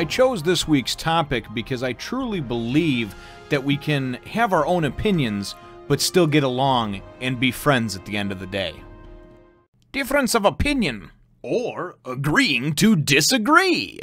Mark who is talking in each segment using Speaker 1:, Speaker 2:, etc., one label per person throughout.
Speaker 1: I chose this week's topic because I truly believe that we can have our own opinions, but still get along and be friends at the end of the day. Difference of opinion, or agreeing to disagree.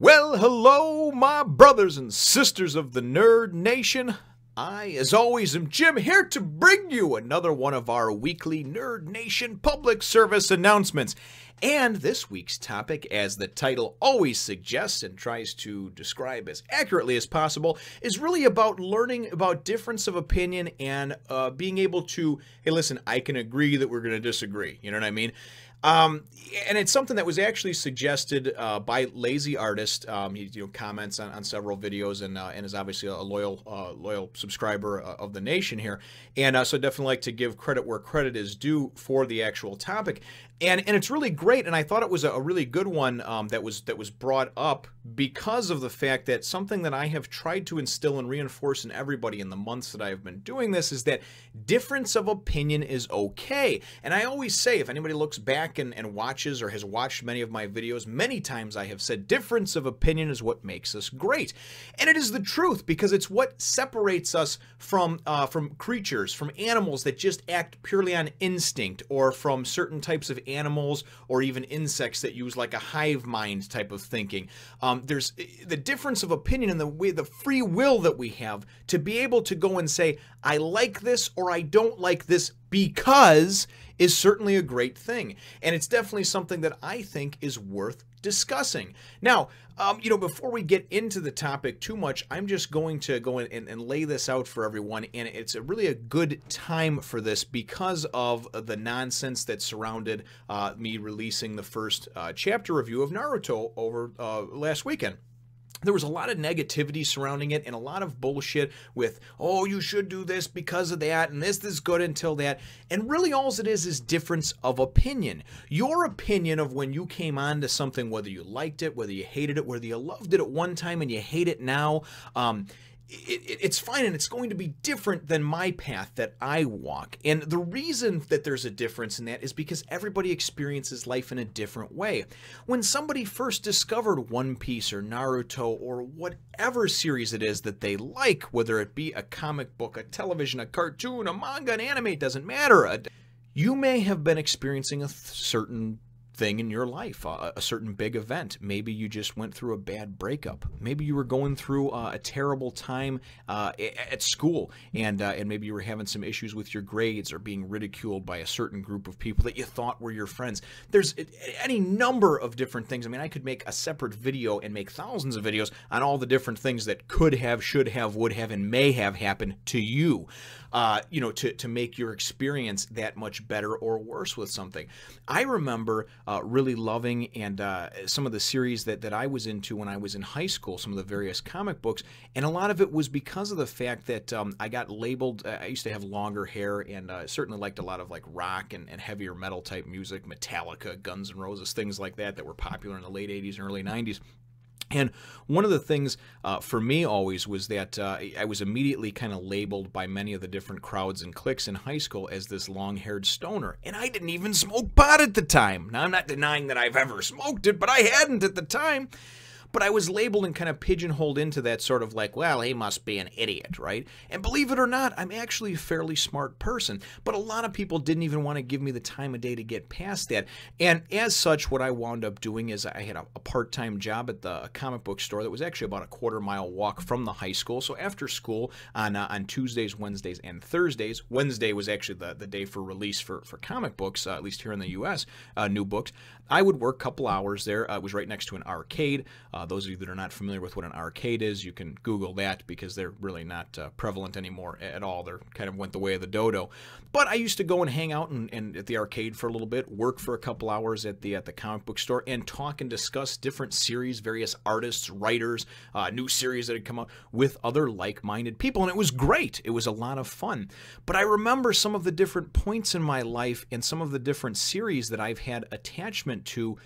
Speaker 1: Well, hello, my brothers and sisters of the Nerd Nation. I, as always, am Jim, here to bring you another one of our weekly Nerd Nation public service announcements. And this week's topic, as the title always suggests and tries to describe as accurately as possible, is really about learning about difference of opinion and being able to, hey, listen, I can agree that we're going to disagree. You know what I mean? And it's something that was actually suggested by Lazy Artist. He comments on several videos and is obviously a loyal subscriber of the nation here. And so I'd definitely like to give credit where credit is due for the actual topic. And it's really great, and I thought it was a really good one that was brought up because of the fact that something that I have tried to instill and reinforce in everybody in the months that I have been doing this is that difference of opinion is okay. And I always say, if anybody looks back and watches or has watched many of my videos, many times I have said difference of opinion is what makes us great. And it is the truth, because it's what separates us from creatures, from animals that just act purely on instinct, or from certain types of animals or even insects that use like a hive mind type of thinking. There's the difference of opinion in the free will that we have to be able to go and say, I like this or I don't like this because, is certainly a great thing. And it's definitely something that I think is worth discussing. Now, before we get into the topic too much, I'm just going to go in and lay this out for everyone. And it's really a good time for this because of the nonsense that surrounded me releasing the first chapter review of Naruto over last weekend. There was a lot of negativity surrounding it and a lot of bullshit with, oh, you should do this because of that, and this is good until that. And really all it is difference of opinion. Your opinion of when you came on to something, whether you liked it, whether you hated it, whether you loved it at one time and you hate it now, it's fine, and it's going to be different than my path that I walk. And the reason that there's a difference in that is because everybody experiences life in a different way. When somebody first discovered One Piece or Naruto or whatever series it is that they like, whether it be a comic book, a television, a cartoon, a manga, an anime, it doesn't matter. You may have been experiencing a certain thing in your life, a certain big event. Maybe you just went through a bad breakup. Maybe you were going through a terrible time at school, and maybe you were having some issues with your grades or being ridiculed by a certain group of people that you thought were your friends. There's any number of different things. I mean, I could make a separate video and make thousands of videos on all the different things that could have, should have, would have, and may have happened to you, to make your experience that much better or worse with something. I remember really loving and some of the series that I was into when I was in high school, some of the various comic books, and a lot of it was because of the fact that I got labeled, I used to have longer hair, and certainly liked a lot of like rock and heavier metal type music, Metallica, Guns N' Roses, things like that were popular in the late 80s and early 90s. And one of the things for me always was that I was immediately kind of labeled by many of the different crowds and cliques in high school as this long-haired stoner. And I didn't even smoke pot at the time. Now, I'm not denying that I've ever smoked it, but I hadn't at the time. But I was labeled and kind of pigeonholed into that sort of like, well, he must be an idiot, right? And believe it or not, I'm actually a fairly smart person. But a lot of people didn't even want to give me the time of day to get past that. And as such, what I wound up doing is I had a part-time job at the comic book store that was actually about a quarter-mile walk from the high school. So after school on Tuesdays, Wednesdays, and Thursdays, Wednesday was actually the day for release for comic books, at least here in the U.S., new books, I would work a couple hours there. It was right next to an arcade. Those of you that are not familiar with what an arcade is, you can Google that because they're really not prevalent anymore at all. They're kind of went the way of the dodo. But I used to go and hang out and at the arcade for a little bit, work for a couple hours at the comic book store, and talk and discuss different series, various artists, writers, new series that had come out with other like-minded people. And it was great. It was a lot of fun. But I remember some of the different points in my life and some of the different series that I've had attachment to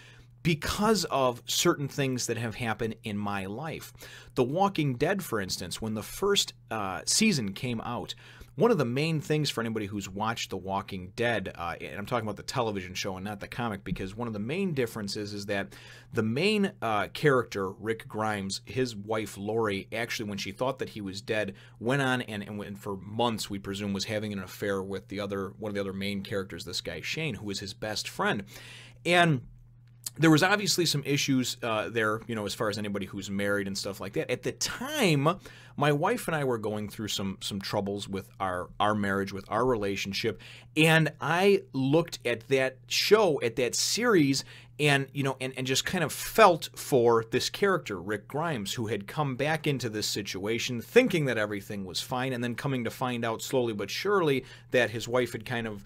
Speaker 1: because of certain things that have happened in my life. The Walking Dead, for instance, when the first season came out, one of the main things for anybody who's watched The Walking Dead, and I'm talking about the television show and not the comic, because one of the main differences is that the main character, Rick Grimes, his wife Lori, actually, when she thought that he was dead, went on and for months, we presume, was having an affair with one of the other main characters, this guy Shane, who was his best friend. And there was obviously some issues there, as far as anybody who's married and stuff like that. At the time, my wife and I were going through some troubles with our marriage, with our relationship, and I looked at that show, at that series, and just kind of felt for this character, Rick Grimes, who had come back into this situation thinking that everything was fine, and then coming to find out slowly but surely that his wife had kind of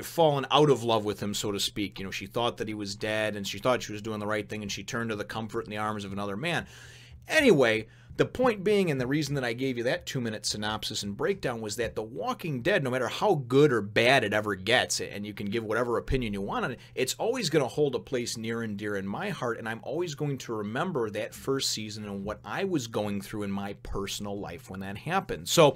Speaker 1: fallen out of love with him, so to speak. She thought that he was dead, and she thought she was doing the right thing, and she turned to the comfort in the arms of another man. Anyway, the point being, and the reason that I gave you that 2-minute synopsis and breakdown, was that The Walking Dead, no matter how good or bad it ever gets, and you can give whatever opinion you want on it, it's always going to hold a place near and dear in my heart, and I'm always going to remember that first season and what I was going through in my personal life when that happened. So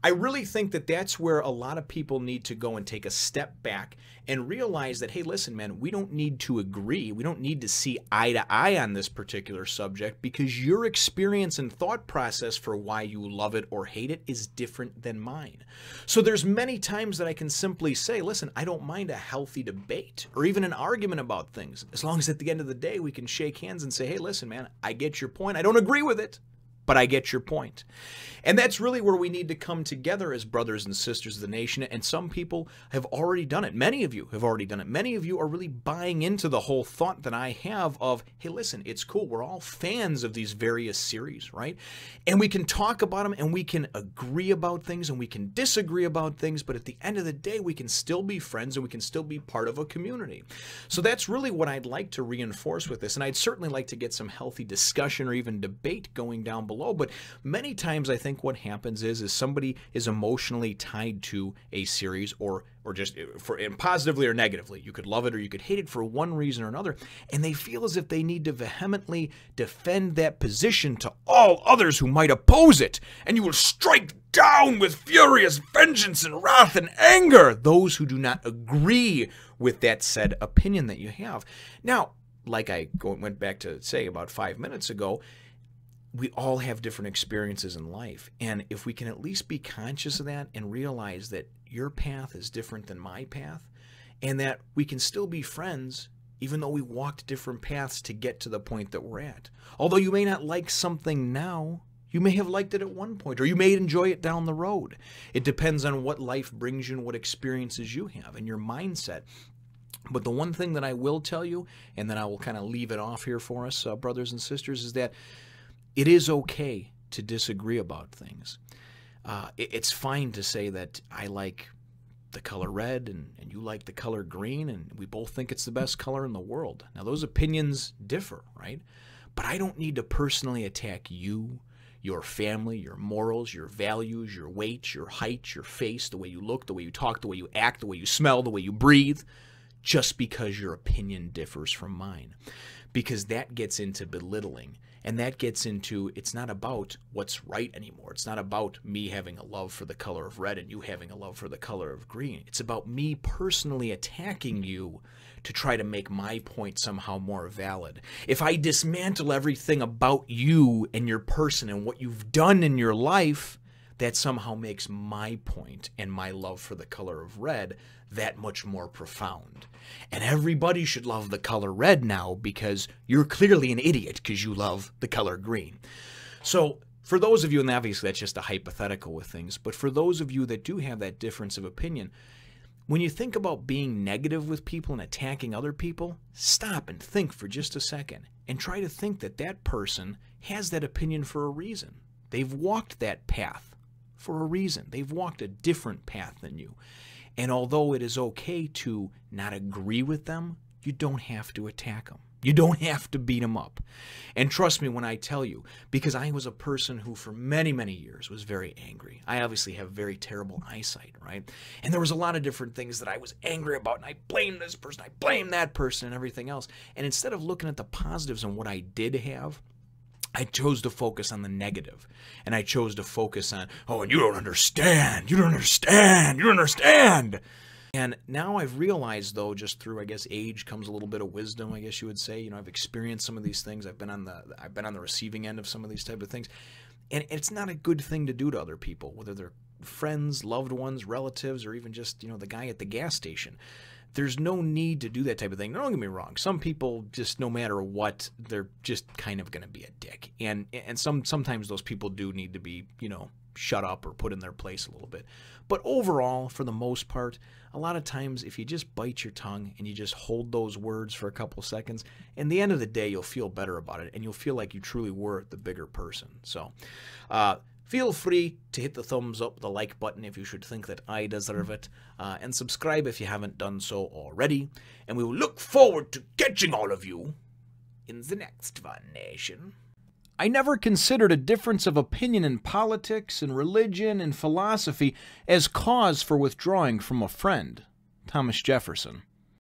Speaker 1: I really think that that's where a lot of people need to go and take a step back and realize that, hey, listen, man, we don't need to agree. We don't need to see eye to eye on this particular subject, because your experience and thought process for why you love it or hate it is different than mine. So there's many times that I can simply say, listen, I don't mind a healthy debate or even an argument about things, as long as at the end of the day we can shake hands and say, hey, listen, man, I get your point. I don't agree with it, but I get your point. And that's really where we need to come together as brothers and sisters of the nation. And some people have already done it. Many of you have already done it. Many of you are really buying into the whole thought that I have of, hey, listen, it's cool. We're all fans of these various series, right? And we can talk about them, and we can agree about things, and we can disagree about things. But at the end of the day, we can still be friends, and we can still be part of a community. So that's really what I'd like to reinforce with this. And I'd certainly like to get some healthy discussion or even debate going down below. But many times I think what happens is somebody is emotionally tied to a series, or just and positively or negatively. You could love it or you could hate it for one reason or another, and they feel as if they need to vehemently defend that position to all others who might oppose it, and you will strike down with furious vengeance and wrath and anger those who do not agree with that said opinion that you have. Now, like I went back to say about 5 minutes ago, we all have different experiences in life. And if we can at least be conscious of that and realize that your path is different than my path, and that we can still be friends even though we walked different paths to get to the point that we're at. Although you may not like something now, you may have liked it at one point, or you may enjoy it down the road. It depends on what life brings you and what experiences you have and your mindset. But the one thing that I will tell you, and then I will kind of leave it off here for us, brothers and sisters, is that it is okay to disagree about things. It's fine to say that I like the color red and you like the color green, and we both think it's the best color in the world. Now, those opinions differ, right? But I don't need to personally attack you, your family, your morals, your values, your weight, your height, your face, the way you look, the way you talk, the way you act, the way you smell, the way you breathe, just because your opinion differs from mine. Because that gets into belittling. And that gets into, it's not about what's right anymore. It's not about me having a love for the color of red and you having a love for the color of green. It's about me personally attacking you to try to make my point somehow more valid. If I dismantle everything about you and your person and what you've done in your life, that somehow makes my point and my love for the color of red that much more profound. And everybody should love the color red now, because you're clearly an idiot because you love the color green. So for those of you, and obviously that's just a hypothetical with things, but for those of you that do have that difference of opinion, when you think about being negative with people and attacking other people, stop and think for just a second and try to think that that person has that opinion for a reason. They've walked that path for a reason. They've walked a different path than you. And although it is okay to not agree with them, you don't have to attack them. You don't have to beat them up. And trust me when I tell you, because I was a person who for many, many years was very angry. I obviously have very terrible eyesight, right? And there was a lot of different things that I was angry about, and I blamed this person, I blamed that person, and everything else. And instead of looking at the positives and what I did have, I chose to focus on the negative. And I chose to focus on, oh, and you don't understand, you don't understand, you don't understand. And now I've realized, though, just through, I guess, age comes a little bit of wisdom, I guess you would say. You know, I've experienced some of these things. I've been on the receiving end of some of these type of things. And it's not a good thing to do to other people, whether they're friends, loved ones, relatives, or even just, you know, the guy at the gas station. There's no need to do that type of thing. Don't get me wrong. Some people just, no matter what, they're just kind of going to be a dick. And sometimes those people do need to be, you know, shut up or put in their place a little bit. But overall, for the most part, a lot of times if you just bite your tongue and you just hold those words for a couple seconds, in the end of the day, you'll feel better about it and you'll feel like you truly were the bigger person. So feel free to hit the thumbs up, the like button if you should think that I deserve it, and subscribe if you haven't done so already. And we will look forward to catching all of you in the next one, Nation. I never considered a difference of opinion in politics and religion and philosophy as cause for withdrawing from a friend. Thomas Jefferson.